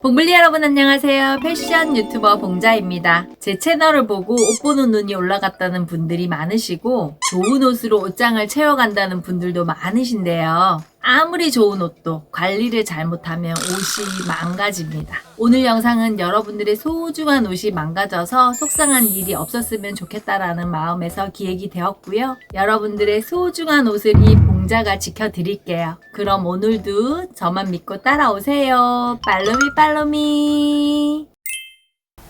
봉블리 여러분 안녕하세요. 패션 유튜버 봉자입니다. 제 채널을 보고 옷 보는 눈이 올라갔다는 분들이 많으시고 좋은 옷으로 옷장을 채워간다는 분들도 많으신데요. 아무리 좋은 옷도 관리를 잘못하면 옷이 망가집니다. 오늘 영상은 여러분들의 소중한 옷이 망가져서 속상한 일이 없었으면 좋겠다라는 마음에서 기획이 되었고요. 여러분들의 소중한 옷을 이 봉자가 지켜드릴게요. 그럼 오늘도 저만 믿고 따라오세요. 팔로미 팔로미.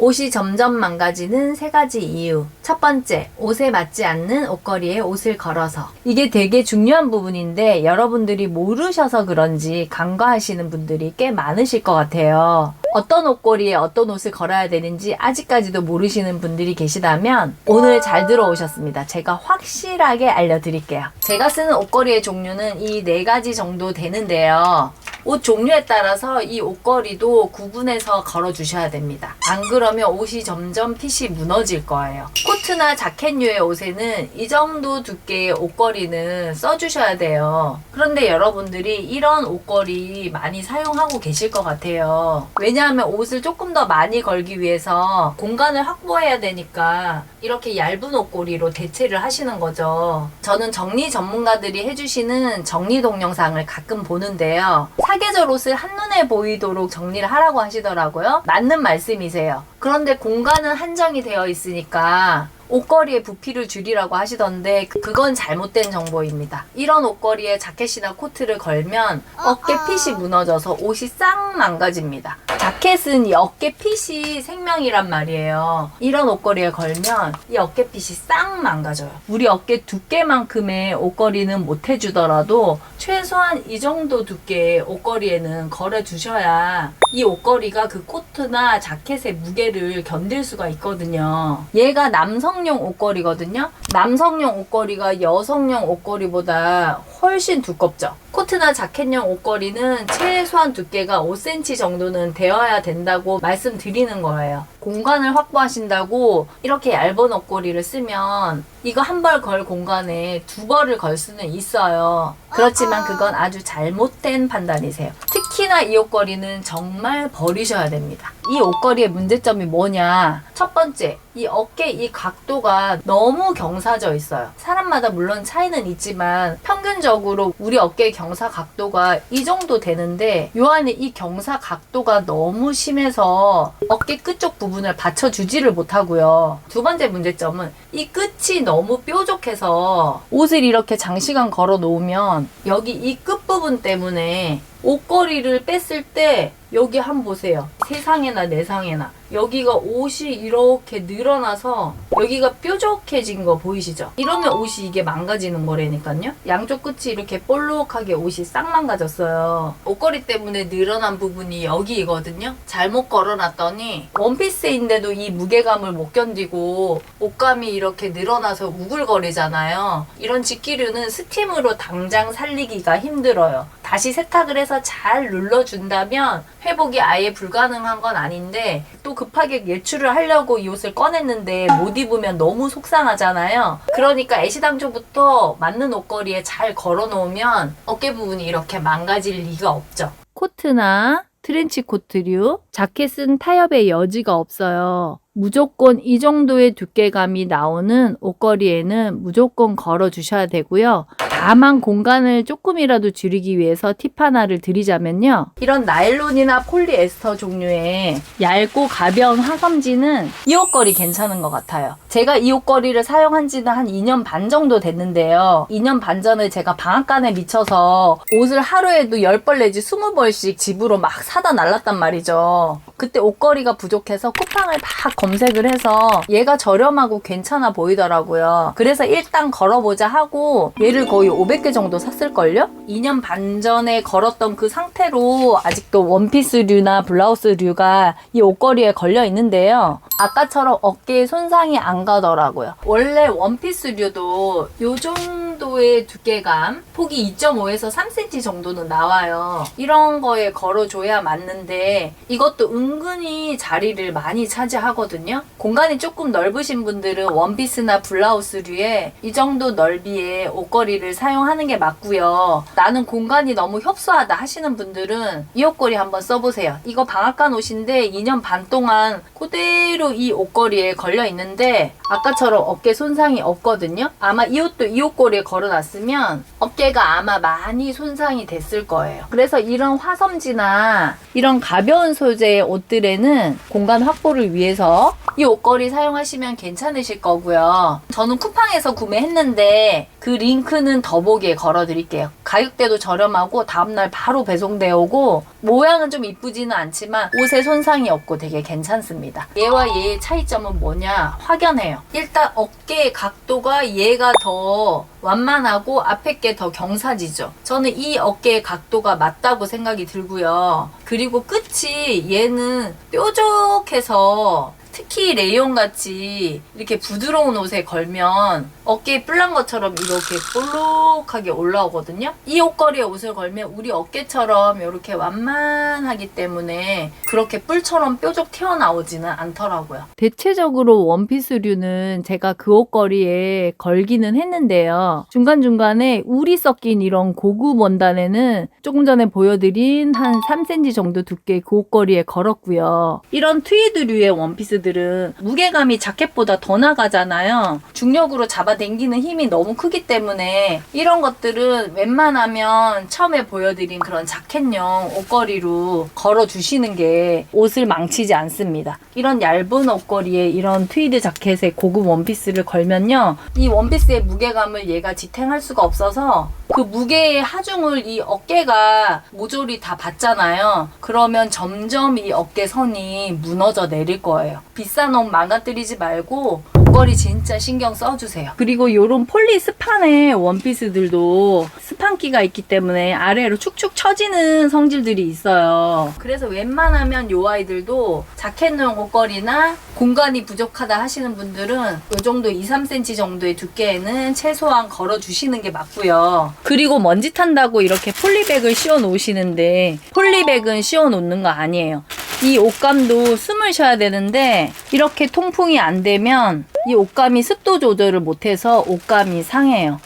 옷이 점점 망가지는 3가지 이유. 첫 번째, 옷에 맞지 않는 옷걸이에 옷을 걸어서. 이게 되게 중요한 부분인데 여러분들이 모르셔서 그런지 간과하시는 분들이 꽤 많으실 것 같아요. 어떤 옷걸이에 어떤 옷을 걸어야 되는지 아직까지도 모르시는 분들이 계시다면 오늘 잘 들어오셨습니다. 제가 확실하게 알려드릴게요. 제가 쓰는 옷걸이의 종류는 이 4가지 정도 되는데요. 옷 종류에 따라서 이 옷걸이도 구분해서 걸어주셔야 됩니다. 안 그러면 옷이 점점 핏이 무너질 거예요. 코트나 자켓류의 옷에는 이 정도 두께의 옷걸이는 써주셔야 돼요. 그런데 여러분들이 이런 옷걸이 많이 사용하고 계실 것 같아요. 왜냐하면 옷을 조금 더 많이 걸기 위해서 공간을 확보해야 되니까 이렇게 얇은 옷걸이로 대체를 하시는 거죠. 저는 정리 전문가들이 해주시는 정리 동영상을 가끔 보는데요. 사계절 옷을 한눈에 보이도록 정리를 하라고 하시더라고요. 맞는 말씀이세요. 그런데 공간은 한정이 되어 있으니까 옷걸이의 부피를 줄이라고 하시던데 그건 잘못된 정보입니다. 이런 옷걸이에 자켓이나 코트를 걸면 어깨 핏이 무너져서 옷이 싹 망가집니다. 자켓은 이 어깨 핏이 생명이란 말이에요. 이런 옷걸이에 걸면 이 어깨 핏이 싹 망가져요. 우리 어깨 두께만큼의 옷걸이는 못 해주더라도 최소한 이 정도 두께의 옷걸이에는 걸어주셔야 이 옷걸이가 그 코트나 자켓의 무게를 견딜 수가 있거든요. 얘가 남성용 옷걸이거든요. 남성용 옷걸이가 여성용 옷걸이보다 훨씬 두껍죠. 코트나 자켓용 옷걸이는 최소한 두께가 5cm 정도는 되어야 된다고 말씀드리는 거예요. 공간을 확보하신다고 이렇게 얇은 옷걸이를 쓰면 이거 한 벌 걸 공간에 2벌을 걸 수는 있어요. 그렇지만 그건 아주 잘못된 판단이세요. 특히나 이 옷걸이는 정말 버리셔야 됩니다. 이 옷걸이의 문제점이 뭐냐? 첫 번째, 이 어깨 이 각도가 너무 경사져 있어요. 사람마다 물론 차이는 있지만 평균적으로 우리 어깨의 경사 각도가 이 정도 되는데 요 안에 이 경사 각도가 너무 심해서 어깨 끝쪽 부분을 받쳐주지를 못하고요. 두 번째 문제점은 이 끝이 너무 뾰족해서 옷을 이렇게 장시간 걸어 놓으면 여기 이 끝부분 때문에 옷걸이를 뺐을 때 여기 한번 보세요. 세상에나 내상에나 여기가 옷이 이렇게 늘어나서 여기가 뾰족해진 거 보이시죠? 이러면 옷이 이게 망가지는 거라니까요. 양쪽 끝이 이렇게 볼록하게 옷이 싹 망가졌어요. 옷걸이 때문에 늘어난 부분이 여기거든요. 잘못 걸어놨더니 원피스인데도 이 무게감을 못 견디고 옷감이 이렇게 늘어나서 우글거리잖아요. 이런 직기류는 스팀으로 당장 살리기가 힘들어요. 다시 세탁을 해서 잘 눌러준다면 회복이 아예 불가능한 건 아닌데 또 급하게 외출을 하려고 이 옷을 꺼냈는데 못 입으면 너무 속상하잖아요. 그러니까 애시당초부터 맞는 옷걸이에 잘 걸어 놓으면 어깨 부분이 이렇게 망가질 리가 없죠. 코트나 트렌치 코트류, 자켓은 타협의 여지가 없어요. 무조건 이 정도의 두께감이 나오는 옷걸이에는 무조건 걸어 주셔야 되고요. 다만 공간을 조금이라도 줄이기 위해서 팁 하나를 드리자면요. 이런 나일론이나 폴리에스터 종류의 얇고 가벼운 화섬지는 이 옷걸이 괜찮은 것 같아요. 제가 이 옷걸이를 사용한 지는 한 2년 반 정도 됐는데요. 2년 반 전에 제가 방앗간에 미쳐서 옷을 하루에도 10벌 내지 20벌씩 집으로 막 사다 날랐단 말이죠. 그때 옷걸이가 부족해서 쿠팡을 막 검색을 해서 얘가 저렴하고 괜찮아 보이더라고요. 그래서 일단 걸어보자 하고 얘를 거의 500개 정도 샀을걸요? 2년 반 전에 걸었던 그 상태로 아직도 원피스류나 블라우스류가 이 옷걸이에 걸려 있는데요. 아까처럼 어깨에 손상이 안 가더라고요. 원래 원피스류도 요 정도의 두께감, 폭이 2.5에서 3cm 정도는 나와요. 이런 거에 걸어줘야 맞는데 이것도 은근히 자리를 많이 차지하거든요. 공간이 조금 넓으신 분들은 원피스나 블라우스류에 이 정도 넓이의 옷걸이를 사용하는 게 맞고요. 나는 공간이 너무 협소하다 하시는 분들은 이 옷걸이 한번 써보세요. 이거 방앗간 옷인데 2년 반 동안 그대로 이 옷걸이에 걸려 있는데 아까처럼 어깨 손상이 없거든요. 아마 이 옷도 이 옷걸이에 걸어놨으면 어깨가 아마 많이 손상이 됐을 거예요. 그래서 이런 화섬지나 이런 가벼운 소재의 옷들에는 공간 확보를 위해서 이 옷걸이 사용하시면 괜찮으실 거고요. 저는 쿠팡에서 구매했는데 그 링크는 더보기에 걸어드릴게요. 가격대도 저렴하고 다음날 바로 배송되어 오고 모양은 좀 이쁘지는 않지만 옷에 손상이 없고 되게 괜찮습니다. 얘와 얘의 차이점은 뭐냐? 확연해요. 일단 어깨의 각도가 얘가 더 완만하고 앞에 게 더 경사지죠. 저는 이 어깨의 각도가 맞다고 생각이 들고요. 그리고 끝이 얘는 뾰족해서 특히 레이온같이 이렇게 부드러운 옷에 걸면 어깨에 뿔난 것처럼 이렇게 볼록하게 올라오거든요. 이 옷걸이에 옷을 걸면 우리 어깨처럼 이렇게 완만하기 때문에 그렇게 뿔처럼 뾰족 튀어나오지는 않더라고요. 대체적으로 원피스류는 제가 그 옷걸이에 걸기는 했는데요. 중간중간에 울이 섞인 이런 고급 원단에는 조금 전에 보여드린 한 3cm 정도 두께의 그 옷걸이에 걸었고요. 이런 트위드류의 원피스들은 무게감이 자켓보다 더 나가잖아요. 중력으로 잡아당기는 힘이 너무 크기 때문에 이런 것들은 웬만하면 처음에 보여드린 그런 자켓용 옷걸이로 걸어주시는 게 옷을 망치지 않습니다. 이런 얇은 옷걸이에 이런 트위드 자켓에 고급 원피스를 걸면요. 이 원피스의 무게감을 얘가 지탱할 수가 없어서 그 무게의 하중을 이 어깨가 모조리 다 받잖아요. 그러면 점점 이 어깨선이 무너져 내릴 거예요. 비싼 옷 망가뜨리지 말고 옷걸이 진짜 신경 써주세요. 그리고 이런 폴리 스판의 원피스들도 스판기가 있기 때문에 아래로 축축 처지는 성질들이 있어요. 그래서 웬만하면 요 아이들도 자켓용 옷걸이나 공간이 부족하다 하시는 분들은 이 정도 2-3cm 정도의 두께에는 최소한 걸어주시는 게 맞고요. 그리고 먼지 탄다고 이렇게 폴리백을 씌워 놓으시는데 폴리백은 씌워 놓는 거 아니에요. 이 옷감도 숨을 쉬어야 되는데 이렇게 통풍이 안 되면 이 옷감이 습도 조절을 못해서 옷감이 상해요.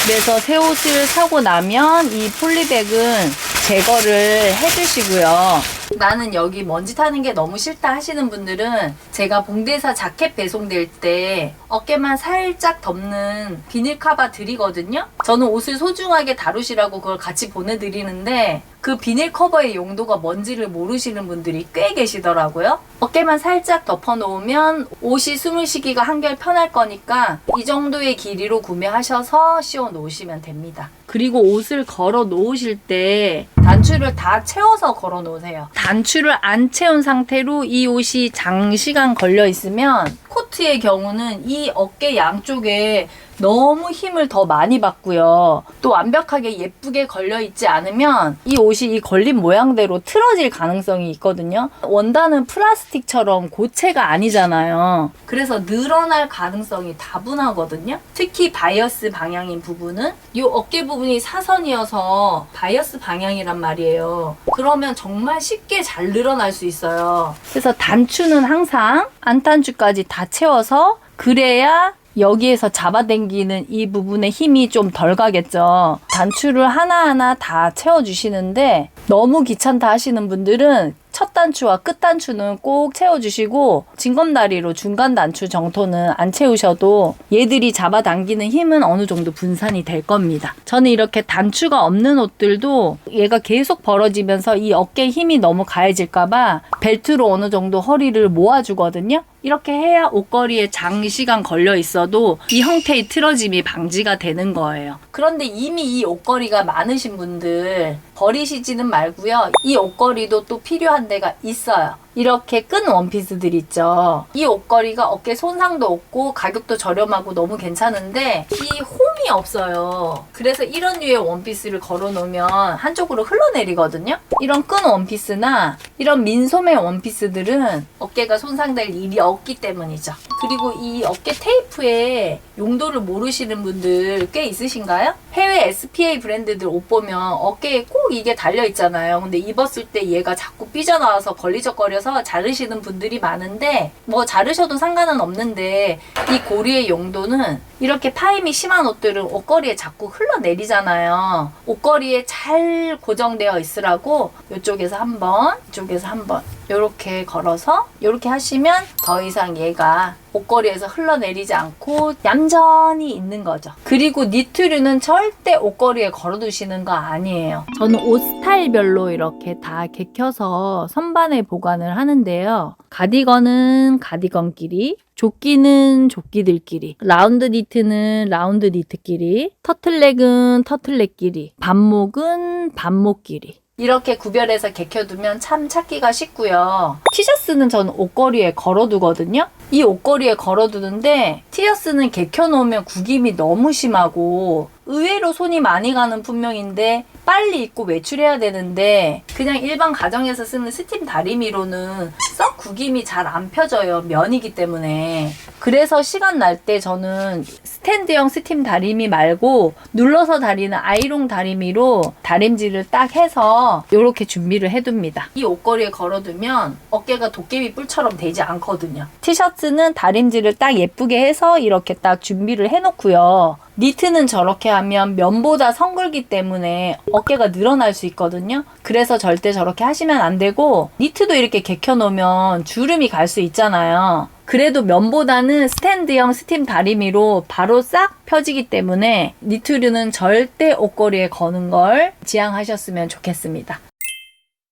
그래서 새 옷을 사고 나면 이 폴리백은 제거를 해주시고요. 나는 여기 먼지 타는 게 너무 싫다 하시는 분들은 제가 봉대사 자켓 배송될 때 어깨만 살짝 덮는 비닐 커버 드리거든요. 저는 옷을 소중하게 다루시라고 그걸 같이 보내드리는데 그 비닐 커버의 용도가 뭔지를 모르시는 분들이 꽤 계시더라고요. 어깨만 살짝 덮어놓으면 옷이 숨을 쉬기가 한결 편할 거니까 이 정도의 길이로 구매하셔서 씌워 놓으시면 됩니다. 그리고 옷을 걸어 놓으실 때 단추를 다 채워서 걸어 놓으세요. 단추를 안 채운 상태로 이 옷이 장시간 걸려 있으면 코트의 경우는 이 어깨 양쪽에 너무 힘을 더 많이 받고요. 또 완벽하게 예쁘게 걸려 있지 않으면 이 옷이 이 걸린 모양대로 틀어질 가능성이 있거든요. 원단은 플라스틱처럼 고체가 아니잖아요. 그래서 늘어날 가능성이 다분하거든요. 특히 바이어스 방향인 부분은 이 어깨 부분이 사선이어서 바이어스 방향이란 말이에요. 그러면 정말 쉽게 잘 늘어날 수 있어요. 그래서 단추는 항상 안단추까지 다 채워서 그래야 여기에서 잡아당기는 이 부분의 힘이 좀 덜 가겠죠. 단추를 하나하나 다 채워주시는데 너무 귀찮다 하시는 분들은 첫 단추와 끝 단추는 꼭 채워주시고 징검다리로 중간 단추 정도는 안 채우셔도 얘들이 잡아당기는 힘은 어느 정도 분산이 될 겁니다. 저는 이렇게 단추가 없는 옷들도 얘가 계속 벌어지면서 이 어깨에 힘이 너무 가해질까봐 벨트로 어느 정도 허리를 모아주거든요. 이렇게 해야 옷걸이에 장시간 걸려 있어도 이 형태의 틀어짐이 방지가 되는 거예요. 그런데 이미 이 옷걸이가 많으신 분들 버리시지는 말고요. 이 옷걸이도 또 필요한 데가 있어요. 이렇게 끈 원피스들 있죠. 이 옷걸이가 어깨 손상도 없고 가격도 저렴하고 너무 괜찮은데 이 홈이 끈이 없어요. 그래서 이런 류의 원피스를 걸어놓으면 한쪽으로 흘러내리거든요. 이런 끈 원피스나 이런 민소매 원피스들은 어깨가 손상될 일이 없기 때문이죠. 그리고 이 어깨 테이프의 용도를 모르시는 분들 꽤 있으신가요? 해외 SPA 브랜드들 옷 보면 어깨에 꼭 이게 달려있잖아요. 근데 입었을 때 얘가 자꾸 삐져나와서 걸리적거려서 자르시는 분들이 많은데 뭐 자르셔도 상관은 없는데 이 고리의 용도는 이렇게 파임이 심한 옷들은 옷걸이에 자꾸 흘러내리잖아요. 옷걸이에 잘 고정되어 있으라고 이쪽에서 한 번, 이쪽에서 한 번 이렇게 걸어서 이렇게 하시면 더 이상 얘가 옷걸이에서 흘러내리지 않고 얌전히 있는 거죠. 그리고 니트류는 절대 옷걸이에 걸어두시는 거 아니에요. 저는 옷 스타일별로 이렇게 다 개켜서 선반에 보관을 하는데요. 가디건은 가디건끼리, 조끼는 조끼들끼리, 라운드 니트는 라운드 니트끼리, 터틀넥은 터틀넥끼리, 반목은 반목끼리 이렇게 구별해서 개켜두면 참 찾기가 쉽고요. 티셔츠는 저는 옷걸이에 걸어두거든요. 이 옷걸이에 걸어두는데 티셔츠는 개켜놓으면 구김이 너무 심하고 의외로 손이 많이 가는 품명인데 빨리 입고 외출해야 되는데 그냥 일반 가정에서 쓰는 스팀 다리미로는 썩 구김이 잘 안 펴져요. 면이기 때문에. 그래서 시간 날 때 저는 스탠드형 스팀 다리미 말고 눌러서 다리는 아이롱 다리미로 다림질을 딱 해서 이렇게 준비를 해둡니다. 이 옷걸이에 걸어두면 어깨가 도깨비 뿔처럼 되지 않거든요. 티셔츠는 다림질을 딱 예쁘게 해서 이렇게 딱 준비를 해놓고요. 니트는 저렇게 하면 면보다 성글기 때문에 어깨가 늘어날 수 있거든요. 그래서 절대 저렇게 하시면 안 되고 니트도 이렇게 개켜놓으면 주름이 갈 수 있잖아요. 그래도 면보다는 스탠드형 스팀 다리미로 바로 싹 펴지기 때문에 니트류는 절대 옷걸이에 거는 걸 지양하셨으면 좋겠습니다.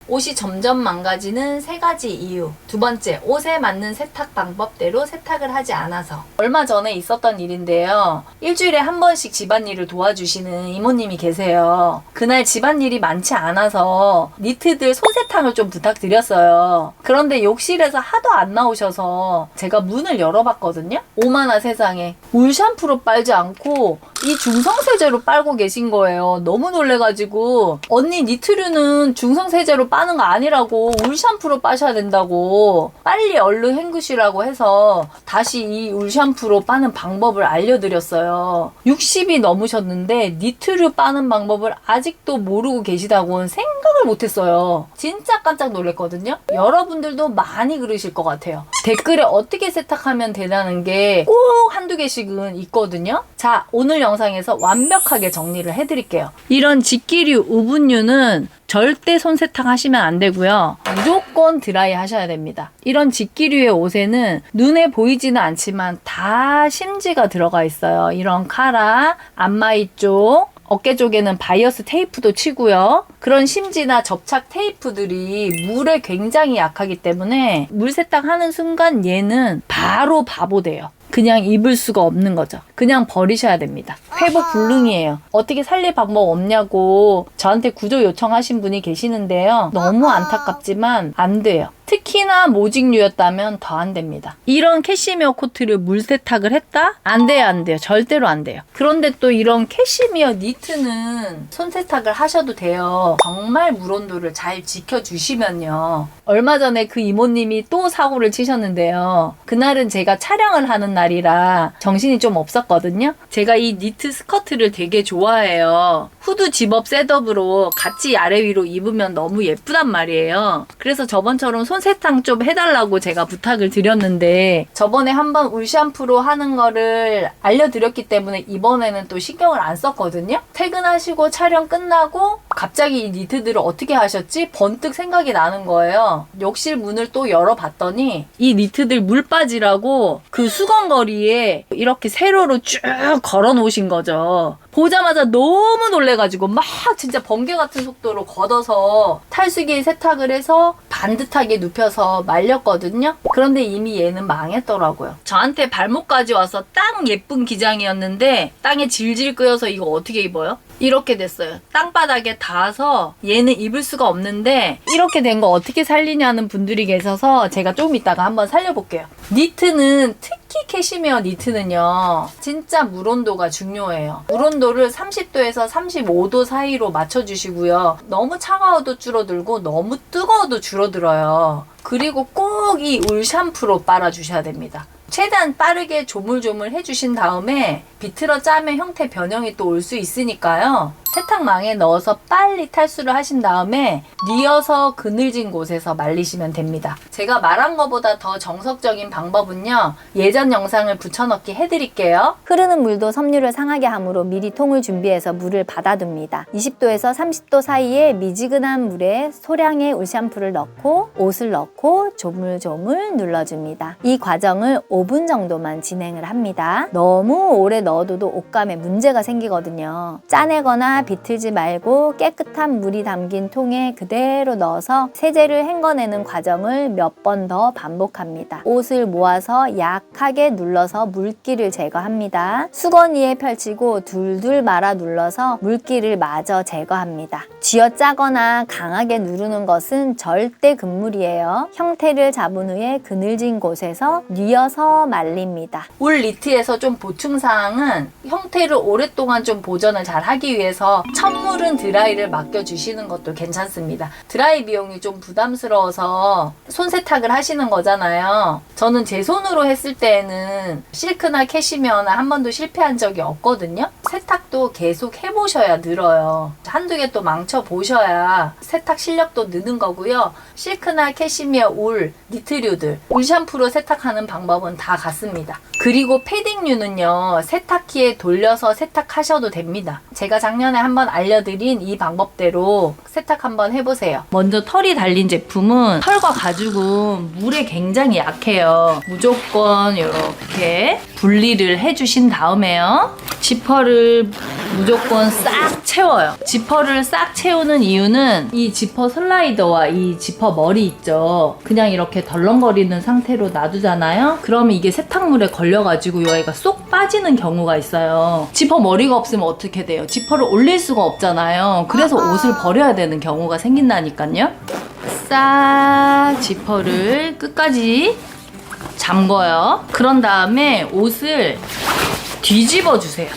옷이 점점 망가지는 3가지 이유. 두 번째, 옷에 맞는 세탁 방법대로 세탁을 하지 않아서. 얼마 전에 있었던 일인데요. 일주일에 한 번씩 집안일을 도와주시는 이모님이 계세요. 그날 집안일이 많지 않아서 니트들 손세탁을 좀 부탁드렸어요. 그런데 욕실에서 하도 안 나오셔서 제가 문을 열어봤거든요. 오마나 세상에. 울 샴푸로 빨지 않고 이 중성세제로 빨고 계신 거예요. 너무 놀래가지고 언니 니트류는 중성세제로 빠는 거 아니라고 울 샴푸로 빠셔야 된다고 빨리 얼른 헹구시라고 해서 다시 이 울 샴푸로 빠는 방법을 알려드렸어요. 60이 넘으셨는데 니트류 빠는 방법을 아직도 모르고 계시다고는 생각을 못했어요. 진짜 깜짝 놀랐거든요. 여러분들도 많이 그러실 것 같아요. 댓글에 어떻게 세탁하면 되나는 게 꼭 한두 개씩은 있거든요. 자, 오늘 영상에서 완벽하게 정리를 해드릴게요. 이런 직기류, 우분류는 절대 손세탁 하시면 안 되고요. 무조건 드라이 하셔야 됩니다. 이런 직기류의 옷에는 눈에 보이지는 않지만 다 심지가 들어가 있어요. 이런 카라, 안마이 쪽, 어깨 쪽에는 바이어스 테이프도 치고요. 그런 심지나 접착 테이프들이 물에 굉장히 약하기 때문에 물 세탁하는 순간 얘는 바로 바보돼요. 그냥 입을 수가 없는 거죠. 그냥 버리셔야 됩니다. 회복 불능이에요. 어떻게 살릴 방법 없냐고 저한테 구조 요청하신 분이 계시는데요. 너무 안타깝지만 안 돼요. 특히나 모직류였다면 더 안 됩니다. 이런 캐시미어 코트를 물 세탁을 했다? 안 돼요, 안 돼요. 절대로 안 돼요. 그런데 또 이런 캐시미어 니트는 손 세탁을 하셔도 돼요. 정말 물 온도를 잘 지켜주시면요. 얼마 전에 그 이모님이 또 사고를 치셨는데요. 그날은 제가 촬영을 하는 날이라 정신이 좀 없었거든요. 제가 이 니트 스커트를 되게 좋아해요. 후드 집업 셋업으로 같이 아래 위로 입으면 너무 예쁘단 말이에요. 그래서 저번처럼 손 세탁 좀 해달라고 제가 부탁을 드렸는데 저번에 한번 울 샴푸로 하는 거를 알려드렸기 때문에 이번에는 또 신경을 안 썼거든요. 퇴근하시고 촬영 끝나고 갑자기 이 니트들을 어떻게 하셨지? 번뜩 생각이 나는 거예요. 욕실 문을 또 열어봤더니 이 니트들 물 빠지라고 그 수건거리에 이렇게 세로로 쭉 걸어 놓으신 거죠. 보자마자 너무 놀래가지고 막 진짜 번개 같은 속도로 걷어서 탈수기에 세탁을 해서 반듯하게 눕혀서 말렸거든요. 그런데 이미 얘는 망했더라고요. 저한테 발목까지 와서 딱 예쁜 기장이었는데 땅에 질질 끄여서 이거 어떻게 입어요? 이렇게 됐어요. 땅바닥에 닿아서 얘는 입을 수가 없는데 이렇게 된 거 어떻게 살리냐는 분들이 계셔서 제가 조금 이따가 한번 살려볼게요. 니트는 특히 캐시미어 니트는요 진짜 물 온도가 중요해요. 물 온도를 30도에서 35도 사이로 맞춰주시고요. 너무 차가워도 줄어들고 너무 뜨거워도 줄어들어요. 그리고 꼭 이 울 샴푸로 빨아주셔야 됩니다. 최대한 빠르게 조물조물 해주신 다음에 비틀어 짜면 형태 변형이 또 올 수 있으니까요. 세탁망에 넣어서 빨리 탈수를 하신 다음에 뉘어서 그늘진 곳에서 말리시면 됩니다. 제가 말한 것보다 더 정석적인 방법은요. 예전 영상을 붙여넣기 해드릴게요. 흐르는 물도 섬유를 상하게 하므로 미리 통을 준비해서 물을 받아둡니다. 20도에서 30도 사이에 미지근한 물에 소량의 울 샴푸를 넣고 옷을 넣고 조물조물 눌러줍니다. 이 과정을 5분 정도만 진행을 합니다. 너무 오래 넣어둬도 옷감에 문제가 생기거든요. 짜내거나 비틀지 말고 깨끗한 물이 담긴 통에 그대로 넣어서 세제를 헹궈내는 과정을 몇 번 더 반복합니다. 옷을 모아서 약하게 눌러서 물기를 제거합니다. 수건 위에 펼치고 둘둘 말아 눌러서 물기를 마저 제거합니다. 쥐어짜거나 강하게 누르는 것은 절대 금물이에요. 형태를 잡은 후에 그늘진 곳에서 뉘어서 말립니다. 울 니트에서 좀 보충사항은 형태를 오랫동안 좀 보존을 잘 하기 위해서 첫물은 드라이를 맡겨주시는 것도 괜찮습니다. 드라이 비용이 좀 부담스러워서 손 세탁을 하시는 거잖아요. 저는 제 손으로 했을 때는 실크나 캐시미어나 한 번도 실패한 적이 없거든요. 세탁도 계속 해보셔야 늘어요. 한두 개 또 망쳐보셔야 세탁 실력도 느는 거고요. 실크나 캐시미어, 울, 니트류들 울 샴푸로 세탁하는 방법은 다 같습니다. 그리고 패딩류는요. 세탁기에 돌려서 세탁하셔도 됩니다. 제가 작년에 한번 알려드린 이 방법대로 세탁 한번 해보세요. 먼저 털이 달린 제품은 털과 가죽은 물에 굉장히 약해요. 무조건 이렇게 분리를 해주신 다음에요. 지퍼를 무조건 싹 채워요. 지퍼를 싹 채우는 이유는 이 지퍼 슬라이더와 이 지퍼 머리 있죠. 그냥 이렇게 덜렁거리는 상태로 놔두잖아요. 그러면 이게 세탁물에 걸려가지고 이 아이가 쏙 빠지는 경우가 있어요. 지퍼 머리가 없으면 어떻게 돼요? 지퍼를 올릴 수가 없잖아요. 그래서 옷을 버려야 되는 경우가 생긴다니까요. 싹 지퍼를 끝까지 잠궈요. 그런 다음에 옷을 뒤집어 주세요.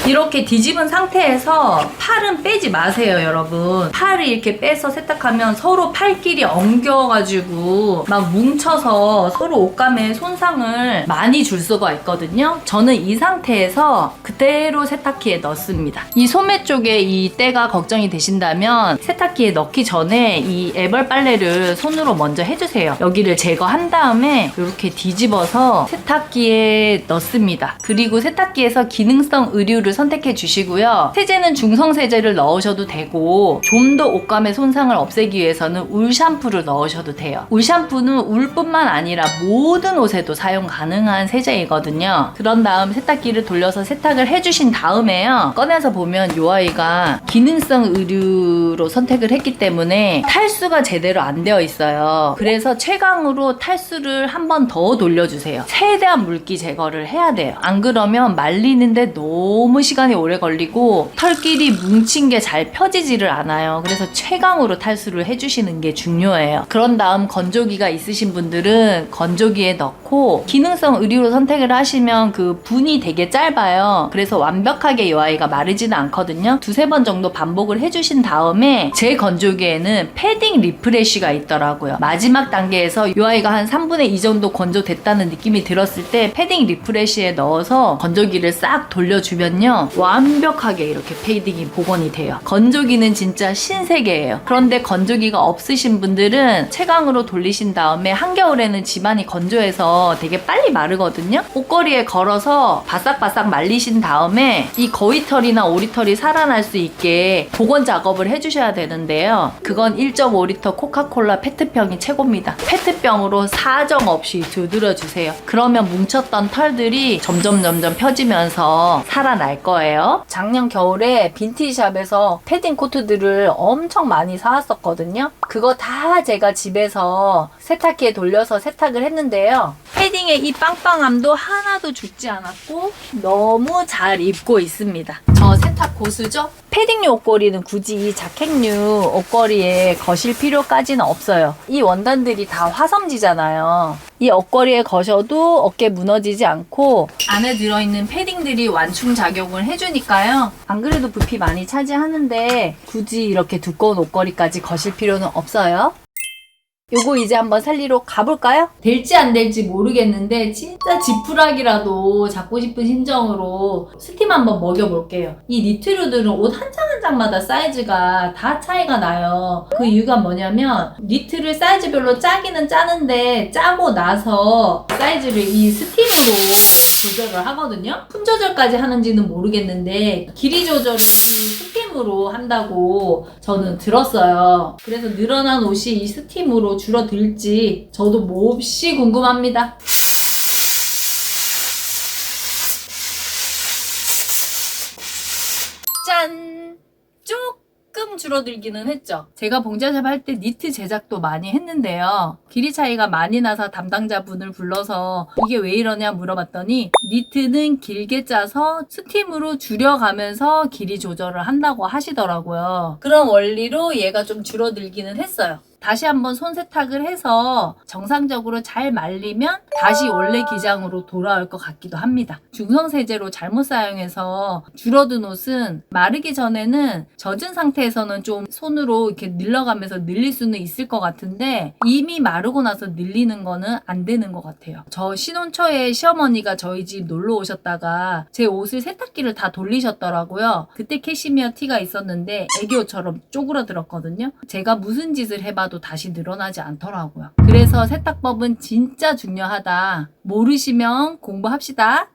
이렇게 뒤집은 상태에서 팔은 빼지 마세요, 여러분. 팔을 이렇게 빼서 세탁하면 서로 팔끼리 엉겨가지고 막 뭉쳐서 서로 옷감에 손상을 많이 줄 수가 있거든요. 저는 이 상태에서 그대로 세탁기에 넣습니다. 이 소매 쪽에 이 때가 걱정이 되신다면 세탁기에 넣기 전에 이 애벌 빨래를 손으로 먼저 해주세요. 여기를 제거한 다음에 이렇게 뒤집어서 세탁기에 넣습니다. 그리고 세탁기에서 기능성 의류를 선택해 주시고요. 세제는 중성 세제를 넣으셔도 되고 좀 더 옷감의 손상을 없애기 위해서는 울 샴푸를 넣으셔도 돼요. 울 샴푸는 울뿐만 아니라 모든 옷에도 사용 가능한 세제이거든요. 그런 다음 세탁기를 돌려서 세탁을 해주신 다음에요. 꺼내서 보면 이 아이가 기능성 의류로 선택을 했기 때문에 탈수가 제대로 안 되어 있어요. 그래서 최강으로 탈수를 한 번 더 돌려주세요. 최대한 물기 제거를 해야 돼요. 안 그러면 말리는데 너무 시간이 오래 걸리고 털끼리 뭉친 게 잘 펴지지를 않아요. 그래서 최강으로 탈수를 해주시는 게 중요해요. 그런 다음 건조기가 있으신 분들은 건조기에 넣고 기능성 의류로 선택을 하시면 그 분이 되게 짧아요. 그래서 완벽하게 이 아이가 마르지는 않거든요. 두세 번 정도 반복을 해주신 다음에 제 건조기에는 패딩 리프레쉬가 있더라고요. 마지막 단계에서 이 아이가 한 3분의 2 정도 건조됐다는 느낌이 들었을 때 패딩 리프레쉬에 넣어서 건조기를 싹 돌려주면요. 완벽하게 이렇게 패딩이 복원이 돼요. 건조기는 진짜 신세계예요. 그런데 건조기가 없으신 분들은 채광으로 돌리신 다음에 한겨울에는 집안이 건조해서 되게 빨리 마르거든요. 옷걸이에 걸어서 바싹바싹 말리신 다음에 이 거위털이나 오리털이 살아날 수 있게 복원 작업을 해주셔야 되는데요. 그건 1.5리터 코카콜라 페트병이 최고입니다. 페트병으로 사정없이 두드려주세요. 그러면 뭉쳤던 털들이 점점 펴지면서 살아날 거예요. 작년 겨울에 빈티지샵에서 패딩 코트들을 엄청 많이 사왔었거든요. 그거 다 제가 집에서 세탁기에 돌려서 세탁을 했는데요. 패딩 패딩의 이 빵빵함도 하나도 죽지 않았고 너무 잘 입고 있습니다. 저 세탁 고수죠? 패딩류 옷걸이는 굳이 이 자켓류 옷걸이에 거실 필요까지는 없어요. 이 원단들이 다 화섬지잖아요. 이 옷걸이에 거셔도 어깨 무너지지 않고 안에 들어있는 패딩들이 완충 작용을 해주니까요. 안 그래도 부피 많이 차지하는데 굳이 이렇게 두꺼운 옷걸이까지 거실 필요는 없어요. 요거 이제 한번 살리러 가볼까요? 될지 안 될지 모르겠는데 진짜 지푸라기라도 잡고 싶은 심정으로 스팀 한번 먹여볼게요. 이 니트류들은 옷 한 장 한 장마다 사이즈가 다 차이가 나요. 그 이유가 뭐냐면 니트를 사이즈별로 짜기는 짜는데 짜고 나서 사이즈를 이 스팀으로 조절을 하거든요. 품 조절까지 하는지는 모르겠는데 길이 조절을 이 스팀으로 한다고 저는 들었어요. 그래서 늘어난 옷이 이 스팀으로 줄어들지 저도 몹시 궁금합니다. 짠! 조금 줄어들기는 했죠. 제가 봉자샵 할 때 니트 제작도 많이 했는데요. 길이 차이가 많이 나서 담당자분을 불러서 이게 왜 이러냐 물어봤더니 니트는 길게 짜서 스팀으로 줄여가면서 길이 조절을 한다고 하시더라고요. 그런 원리로 얘가 좀 줄어들기는 했어요. 다시 한번 손 세탁을 해서 정상적으로 잘 말리면 다시 원래 기장으로 돌아올 것 같기도 합니다. 중성세제로 잘못 사용해서 줄어든 옷은 마르기 전에는 젖은 상태에서는 좀 손으로 이렇게 늘려가면서 늘릴 수는 있을 것 같은데 이미 마르고 나서 늘리는 거는 안 되는 것 같아요. 저 신혼 초에 시어머니가 저희 집 놀러 오셨다가 제 옷을 세탁기를 다 돌리셨더라고요. 그때 캐시미어 티가 있었는데 애기옷처럼 쪼그러들었거든요. 제가 무슨 짓을 해봐도 다시 늘어나지 않더라고요. 그래서 세탁법은 진짜 중요하다. 모르시면 공부합시다.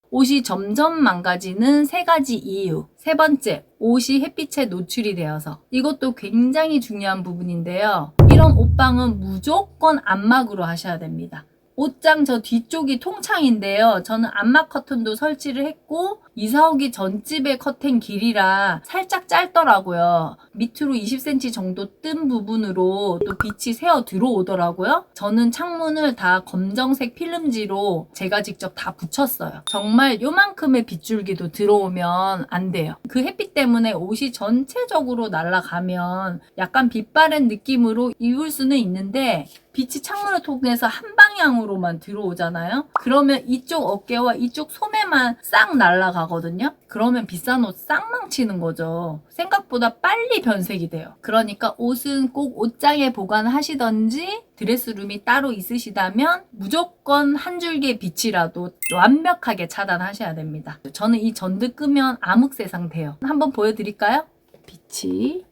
옷이 점점 망가지는 3가지 이유. 3번째, 옷이 햇빛에 노출이 되어서. 이것도 굉장히 중요한 부분인데요. 이런 옷방은 무조건 안막으로 하셔야 됩니다. 옷장 저 뒤쪽이 통창인데요. 저는 안막 커튼도 설치를 했고 이사 오기 전집의 커튼 길이라 살짝 짧더라고요. 밑으로 20cm 정도 뜬 부분으로 또 빛이 새어 들어오더라고요. 저는 창문을 다 검정색 필름지로 제가 직접 다 붙였어요. 정말 요만큼의 빗줄기도 들어오면 안 돼요. 그 햇빛 때문에 옷이 전체적으로 날아가면 약간 빛바랜 느낌으로 입을 수는 있는데 빛이 창문을 통해서 한 방향으로만 들어오잖아요. 그러면 이쪽 어깨와 이쪽 소매만 싹 날아가거든요. 그러면 비싼 옷 싹 망치는 거죠. 생각보다 빨리 변색이 돼요. 그러니까 옷은 꼭 옷장에 보관하시던지 드레스룸이 따로 있으시다면 무조건 한 줄기의 빛이라도 완벽하게 차단하셔야 됩니다. 저는 이 전드 끄면 암흑새 상태예요. 한번 보여드릴까요? 빛이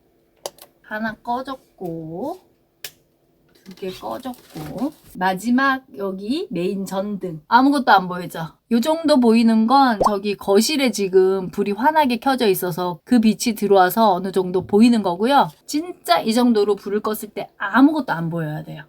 하나 꺼졌고 2개 꺼졌고 마지막 여기 메인 전등 아무것도 안 보이죠? 이 정도 보이는 건 저기 거실에 지금 불이 환하게 켜져 있어서 그 빛이 들어와서 어느 정도 보이는 거고요. 진짜 이 정도로 불을 껐을 때 아무것도 안 보여야 돼요.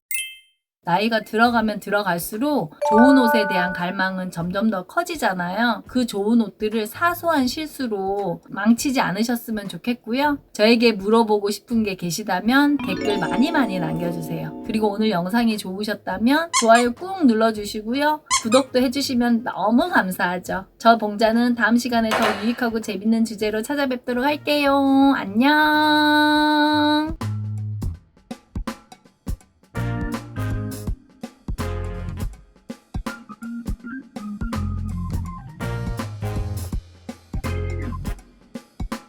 나이가 들어가면 들어갈수록 좋은 옷에 대한 갈망은 점점 더 커지잖아요. 그 좋은 옷들을 사소한 실수로 망치지 않으셨으면 좋겠고요. 저에게 물어보고 싶은 게 계시다면 댓글 많이 남겨주세요. 그리고 오늘 영상이 좋으셨다면 좋아요 꾹 눌러주시고요. 구독도 해주시면 너무 감사하죠. 저 봉자는 다음 시간에 더 유익하고 재밌는 주제로 찾아뵙도록 할게요. 안녕.